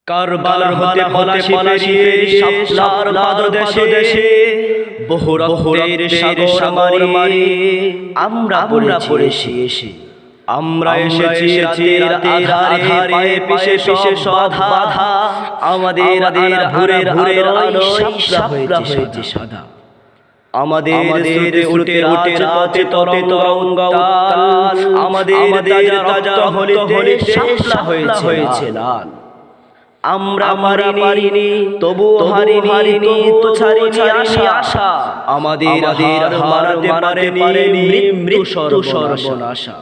কারবাল হতে পলাশি শাপলার পাদদেশে বহু রক্তের সাগর মারি আমরা পড়েছি এসে। আমরা এসেছি রাতের আধারে পায়ে পিছে সব বাধা আমাদের ভোরের আলো শাপলা হয়েছে সাদা। আমাদের উঠে রাতে তরঙ্গ উত্তাল আমাদের তাজা হলে শাপলা হয়েছে লাল। আমরা মারিনি তবু হারিনি তো ছাড়িনি আশা আমাদের হারাতে পারেনি মৃত্যু সর্বনাশা।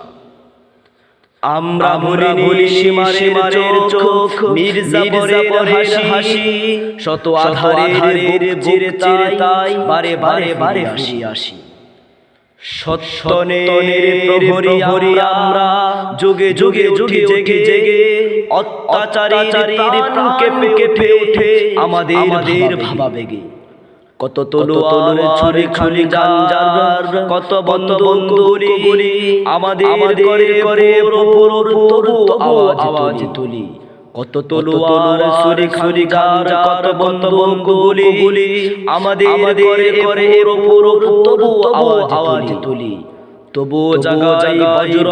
আমরা ভুলিনি সীমারের চোখ মির্জাপুরের হাসি শত আধারের চিরতাই বারে ফিরে আসি। সত্যনের প্রহরী আমরা যুগে জেগে অত্যাচারীর প্রাণ কেঁপে ওঠে আমাদের ভাবাবেগে। কত তলোয়ার ছুরি গাঞ্জার কত বন্দুক গুলি আমাদের করে তবু আওয়াজ তুলি। কত তলোয়ার ছুরি গাঞ্জার কত বন্দুক গুলি আমাদের করে তবু আওয়াজ তুলি। তবুও জাগাই বজ্র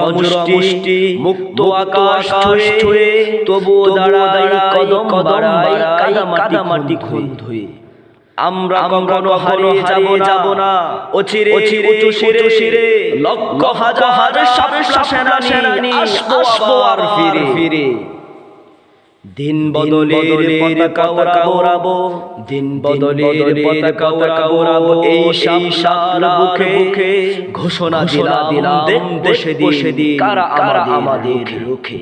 মুষ্টি মুক্ত আকাশ ছুঁয়ে তবুও দাঁড়াই কদম বাড়াই কাদামাটি খুন ধুয়ে। আমরা কখনো হারিয়ে যাব না অচিরে উঁচু শিরে লক্ষ হাজার সেনানি আসবো আর ফিরে। দিন বদলের পতাকা ওড়াবো দিন বদলের পতাকা ওড়াবো এই শাপলার বুকে ঘোষণা দিলাম বসে দি কারা আমাদের রুখে।